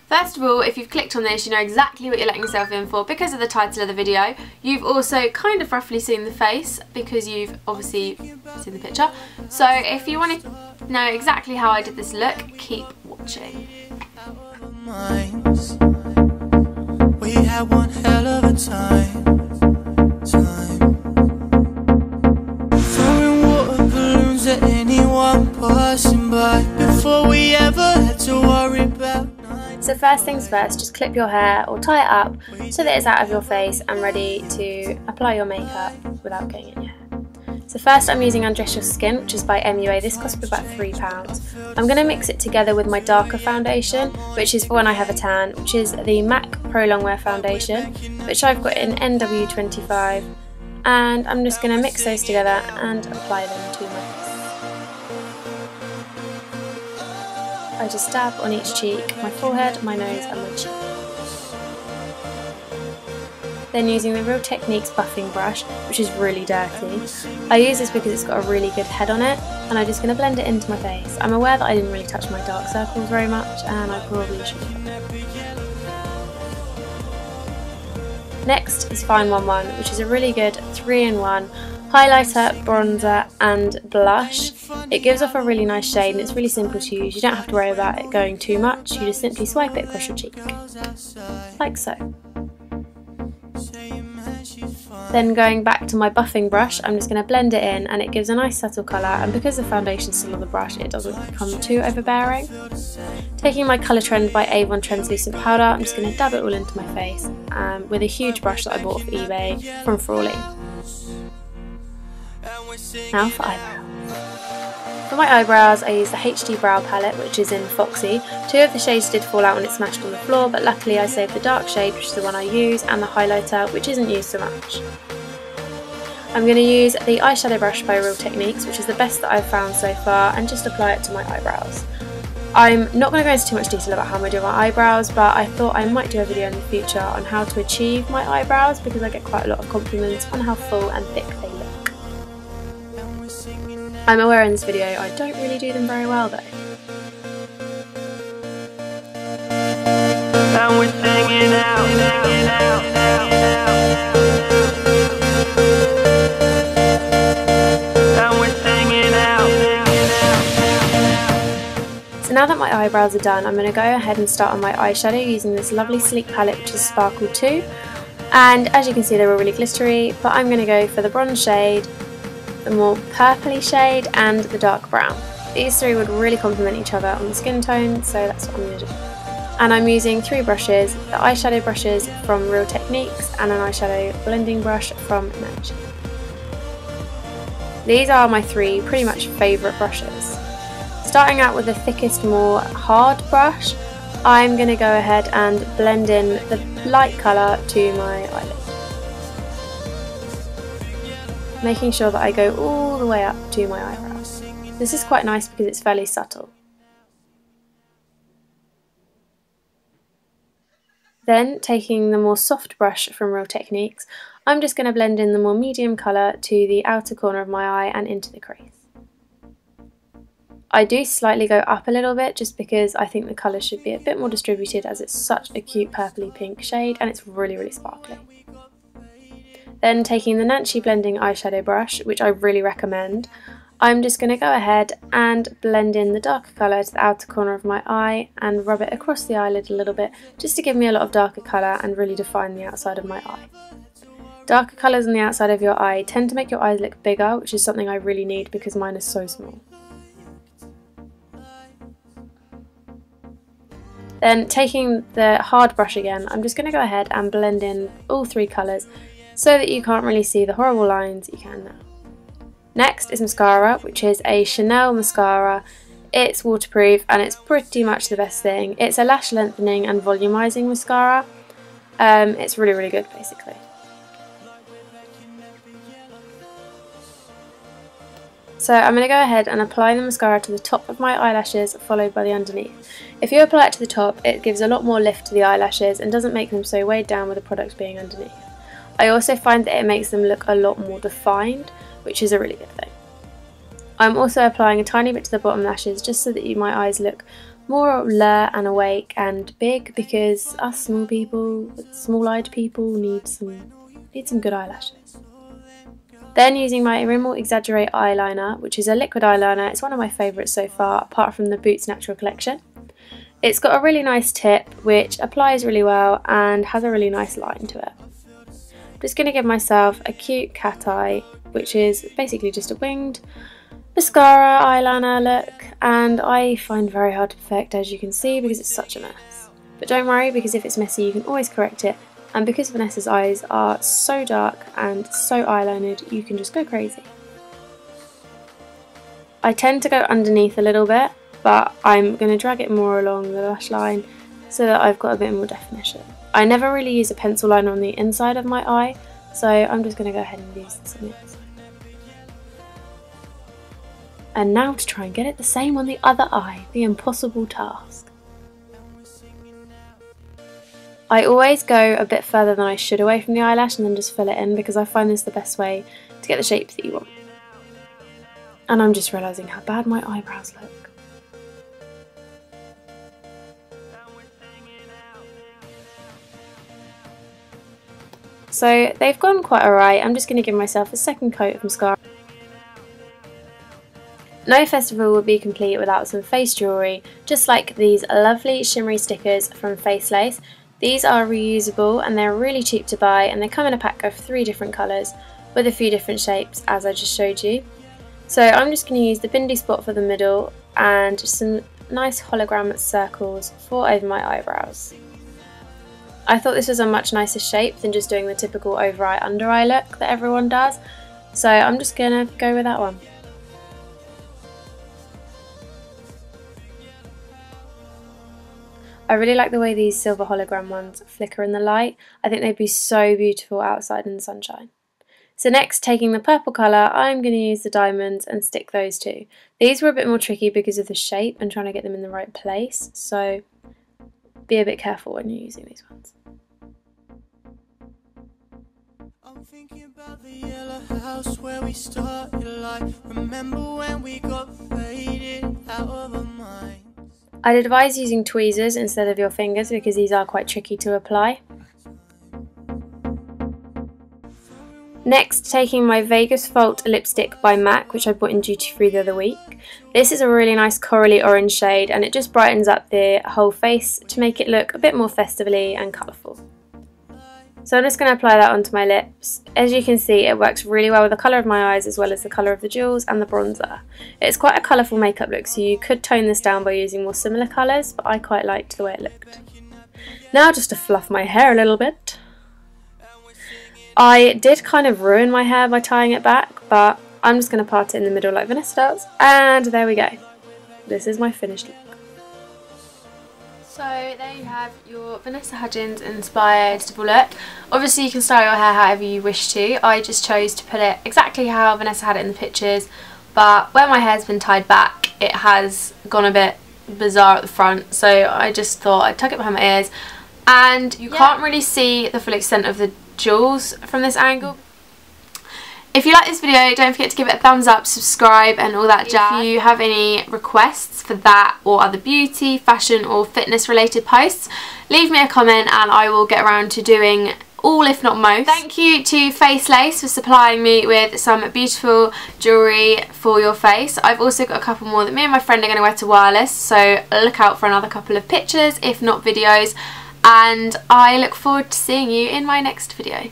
First of all, if you've clicked on this, you know exactly what you're letting yourself in for because of the title of the video. You've also kind of roughly seen the face because you've obviously seen the picture. So if you want to know exactly how I did this look, keep watching. We had one hell of a time. Throwing water balloons at anyone passing by before we ever had to worry about. So first things first, just clip your hair or tie it up so that it's out of your face and ready to apply your makeup without getting in your hair. So first I'm using Undress Your Skin, which is by MUA. This cost me about £3. I'm going to mix it together with my darker foundation, which is for when I have a tan, which is the MAC Pro Longwear Foundation, which I've got in NW25, and I'm just going to mix those together and apply them to my face. I just dab on each cheek, my forehead, my nose and my cheek. Then using the Real Techniques buffing brush, which is really dirty. I use this because it's got a really good head on it, and I'm just going to blend it into my face. I'm aware that I didn't really touch my dark circles very much, and I probably should have. Next is Fine 1-1, which is a really good 3-in-1 highlighter, bronzer and blush. It gives off a really nice shade and it's really simple to use. You don't have to worry about it going too much. You just simply swipe it across your cheek, like so. Then going back to my buffing brush, I'm just going to blend it in, and it gives a nice subtle colour, and because the foundation's still on the brush it doesn't become too overbearing. Taking my Colour Trend by Avon Translucent Powder, I'm just going to dab it all into my face with a huge brush that I bought off eBay from Frawley. Now for eyebrows. For my eyebrows I use the HD Brow Palette, which is in Foxy. Two of the shades did fall out when it smashed on the floor, but luckily I saved the dark shade, which is the one I use, and the highlighter, which isn't used so much. I'm going to use the eyeshadow brush by Real Techniques, which is the best that I've found so far, and just apply it to my eyebrows. I'm not going to go into too much detail about how I do my eyebrows, but I thought I might do a video in the future on how to achieve my eyebrows because I get quite a lot of compliments on how full and thick they look. I'm aware in this video I don't really do them very well though. And we're singing out. So now that my eyebrows are done, I'm going to go ahead and start on my eyeshadow using this lovely sleek palette, which is Sparkle 2. And as you can see, they're all really glittery, but I'm going to go for the bronze shade, the more purpley shade and the dark brown. These three would really complement each other on the skin tone, so that's what I'm going to do. And I'm using three brushes, the eyeshadow brushes from Real Techniques and an eyeshadow blending brush from Nanchi. These are my three pretty much favourite brushes. Starting out with the thickest, more hard brush, I'm going to go ahead and blend in the light colour to my eyelid. Making sure that I go all the way up to my eyebrows. This is quite nice because it's fairly subtle. Then, taking the more soft brush from Real Techniques, I'm just going to blend in the more medium colour to the outer corner of my eye and into the crease. I do slightly go up a little bit just because I think the colour should be a bit more distributed, as it's such a cute purpley pink shade and it's really, really sparkly. Then taking the Nanchi blending eyeshadow brush, which I really recommend, I'm just going to go ahead and blend in the darker colour to the outer corner of my eye and rub it across the eyelid a little bit, just to give me a lot of darker colour and really define the outside of my eye. Darker colours on the outside of your eye tend to make your eyes look bigger, which is something I really need because mine is so small. Then taking the hard brush again, I'm just going to go ahead and blend in all three colours so that you can't really see the horrible lines you can now. Next is mascara, which is a Chanel mascara. It's waterproof and it's pretty much the best thing. It's a lash lengthening and volumizing mascara. It's really, really good basically. So I'm going to go ahead and apply the mascara to the top of my eyelashes, followed by the underneath. If you apply it to the top, it gives a lot more lift to the eyelashes and doesn't make them so weighed down with the product being underneath. I also find that it makes them look a lot more defined, which is a really good thing. I'm also applying a tiny bit to the bottom lashes just so that my eyes look more alert and awake and big, because us small people, small-eyed people, need some good eyelashes. Then using my Rimmel Exaggerate eyeliner, which is a liquid eyeliner. It's one of my favourites so far, apart from the Boots Natural collection. It's got a really nice tip which applies really well and has a really nice line to it. I'm just going to give myself a cute cat eye, which is basically just a winged mascara eyeliner look, and I find very hard to perfect, as you can see, because it's such a mess. But don't worry, because if it's messy you can always correct it, and because Vanessa's eyes are so dark and so eyelinered, you can just go crazy. I tend to go underneath a little bit, but I'm going to drag it more along the lash line so that I've got a bit more definition. I never really use a pencil liner on the inside of my eye, so I'm just going to go ahead and use this on the outside. And now to try and get it the same on the other eye, the impossible task. I always go a bit further than I should away from the eyelash and then just fill it in, because I find this the best way to get the shape that you want. And I'm just realising how bad my eyebrows look. So they've gone quite alright. I'm just going to give myself a second coat of mascara. No festival would be complete without some face jewellery, just like these lovely shimmery stickers from Face Lace. These are reusable and they're really cheap to buy, and they come in a pack of 3 different colours with a few different shapes, as I just showed you. So I'm just going to use the bindi spot for the middle and just some nice hologram circles for over my eyebrows. I thought this was a much nicer shape than just doing the typical over eye under eye look that everyone does, so I'm just going to go with that one. I really like the way these silver hologram ones flicker in the light. I think they'd be so beautiful outside in the sunshine. So next, taking the purple colour, I'm going to use the diamonds and stick those too. These were a bit more tricky because of the shape and trying to get them in the right place, so be a bit careful when you're using these ones. I'm thinking about the yellow house where we started life. Remember when we got faded out of our minds? I'd advise using tweezers instead of your fingers, because these are quite tricky to apply. Next, taking my Vegas Fault lipstick by MAC, which I bought in duty free the other week. This is a really nice corally orange shade, and it just brightens up the whole face to make it look a bit more festively and colourful. So I'm just going to apply that onto my lips. As you can see, it works really well with the colour of my eyes as well as the colour of the jewels and the bronzer. It's quite a colourful makeup look, so you could tone this down by using more similar colours, but I quite liked the way it looked. Now just to fluff my hair a little bit. I did kind of ruin my hair by tying it back, but I'm just going to part it in the middle like Vanessa does, and there we go. This is my finished look. So there you have your Vanessa Hudgens inspired double look. Obviously you can style your hair however you wish to. I just chose to put it exactly how Vanessa had it in the pictures, but where my hair's been tied back it has gone a bit bizarre at the front, so I just thought I'd tuck it behind my ears, and you can't really see the full extent of the jewels from this angle. If you like this video, don't forget to give it a thumbs up, subscribe and all that jazz. If you have any requests for that or other beauty, fashion or fitness related posts, leave me a comment and I will get around to doing all if not most. Thank you to Face Lace for supplying me with some beautiful jewellery for your face. I've also got a couple more that me and my friend are going to wear to Wireless, so look out for another couple of pictures if not videos, and I look forward to seeing you in my next video.